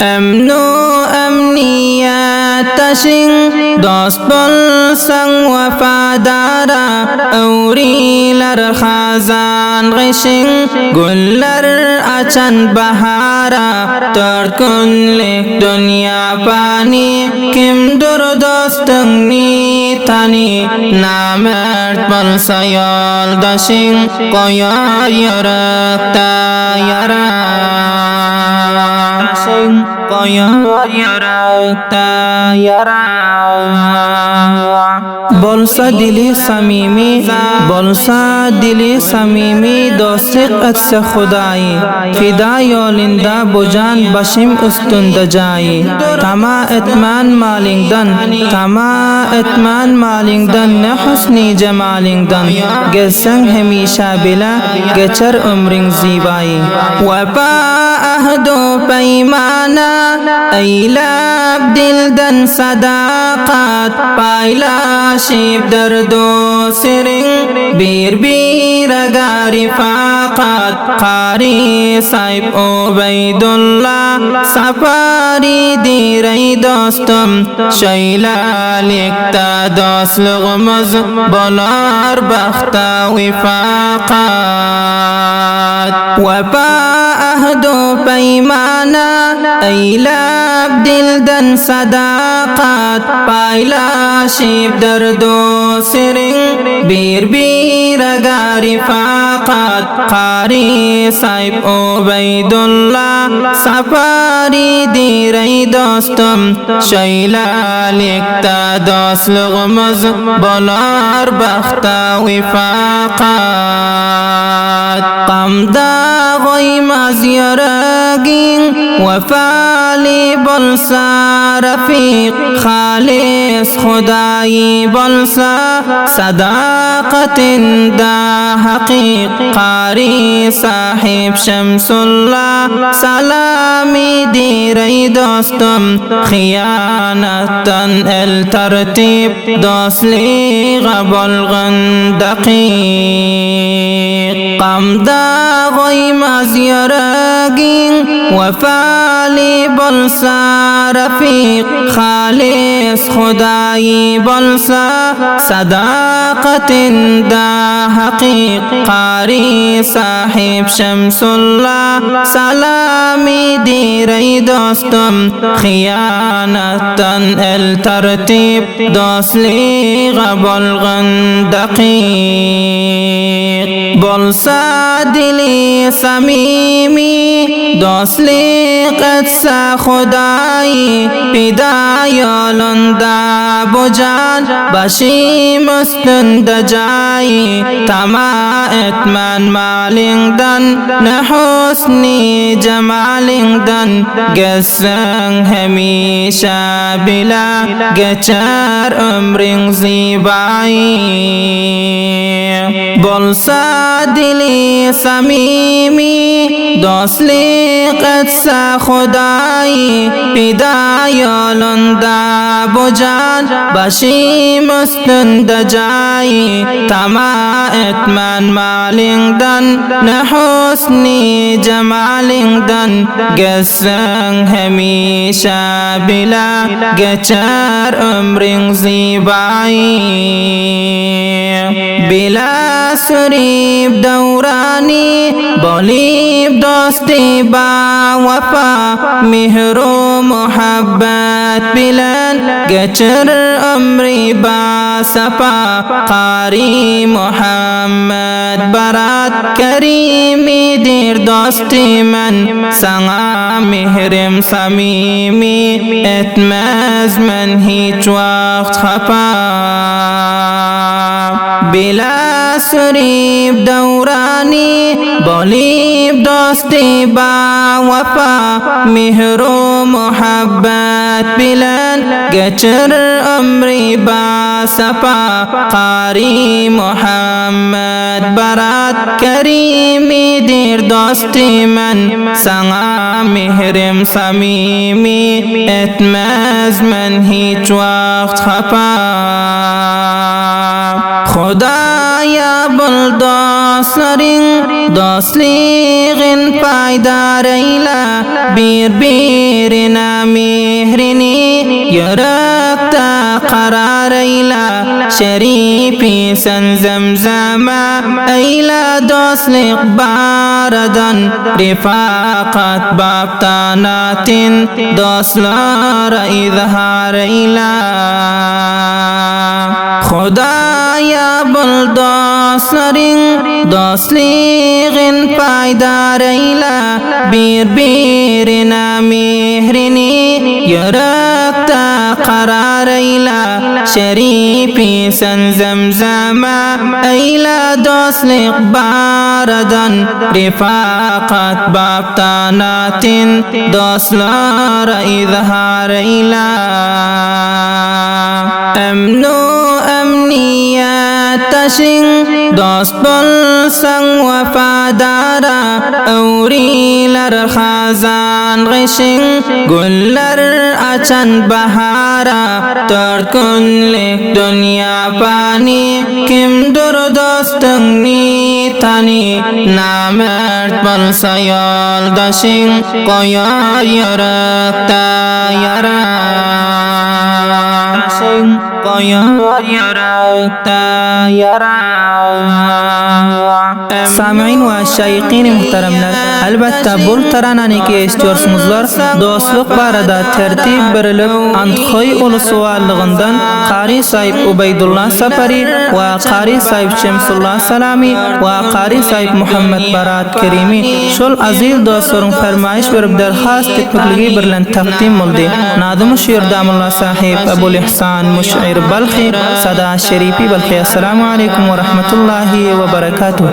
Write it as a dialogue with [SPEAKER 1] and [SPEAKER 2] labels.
[SPEAKER 1] امن و امنیت تشین دوست بل سنگ وفادارا اوری لر خازان غشین گل لر اچن بهارا ترد کن لک دنیا پانی کم در دوستنی تانی نامرد بل سیال دشین قیا یرکتا یرا قیا یرکتا یرا بولسا دلی صمیمی بولسا دلی صمیمی دوستق اتس خدایی فدای اولنده بجان بشیم استند جایی تما اتمان مالنگدن تما اتمان مالنگدن نحسنی جمالنگدن گسنگ همیشه بلا گچر عمرنگ زیبایی وپا عهد پیمانا ایلاب دلدن صداقت پایلا شیب دردو سرنگ بیر بیر اگاری فاقت قاری صاحب عبیداللہ سفاری دیری دوستم شیلا لکتا دوست لغمز بلار بختا وفاقات وپا عهد پیمانا ایلاب دلدن صداقت پایلا شیب دردو سرنگ بیر بیر اگاری فاقت قاری صاحب عبیداللہ سفاری دیری دوستم شیلا لکتا دوست لغمز بلار بختا وفاقات قم دا غی مزیرگین وفالی بلسا رفیق خالص خدایی بلسا صداقت دا حقیق قاری صاحب شمس اللہ سلامی دیری دوستم خیانتن الترتیب دوسلی غبلغن دقیق قم دا غی مزیرگین وفالی بلسا رفیق خالص خدایی بلسا صداقت دا حقیق قاری صاحب شمس اللہ سلامی دیری دوستم خیانتن الترتیب دوسلی غبلغن دقیق بلسا دلی صمیمی دوسلی قدس خدایی فدای اولنده بجان بشیم استند جایی تما اتمان مالنگدن نحسنی جمالنگدن گسنگ همیشه بلا گچر عمرنگ زیبایی بلسا دلی صمیمی دوسلی قدس خدایی فدای اولنده بجان بشیم استند جایی تما اتمان مالنگدن نحسنی جمالنگدن گسنگ همیشه بلا گچر عمرنگ زیبایی بلا سریب دورانی بولیب دوستی با وفا مهر و محبت بلند گچر عمری با صفا قاری محمد برات کریمی دیر دوستی من سنگا مهرم صمیمی اتمز من هیچ وقت خفا بلا سریب دورانی بولیب دوستی با وفا مهر و محبت بلند گچر عمری با صفا قاری محمد برات کریمی دیر دوستی من سنگا مهرم صمیمی اتمز من هیچ وقت خفا خدا خدایا بل دوسلیغن پایدار ایلا بیر بیرنا مهرنی یرکتا قرار ایلا شریفی سن زمزما ایلا دوسلیغ باردن رفاقت بابتاناتن دوسلار اظهار ایلا خدایا بل دوسلیغن پایدار ایلا بیر بیرنا مهرنی یرکتا قرار ایلا شریفی سن زمزما ایلا دوسلیغ باردن رفاقت بابتاناتن دوسلار اظهار ایلا امنو امنیت تشن دوست بل سنگ وفادارا اوری لر خازان غشن گل لر اچن بهارا ترکن لک دنیا پانی کم در دوستنی تانی نامرد بل سیال دشن قیار یرکتا یرا سامعین و شایقین محترمler, elbette bu tarananiki istiyorsunuzlar. Dostluk barada tertip berilip Antkoy ulusuvarlığından Qari sahip Ubeydullah Safari ve Qari sahip Şemsullah Salami ve Qari sahip Muhammed Barat Kerimi şol aziz dostların fermayiş verip derhast etmekligi birlen takdim oldu. Nadım şiir damullah sahip Ebul İhsan Muş'ir Balkhi Sada Şerifi Balkhi. Assalamu alaikum ve rahmetullahi ve barakatuh.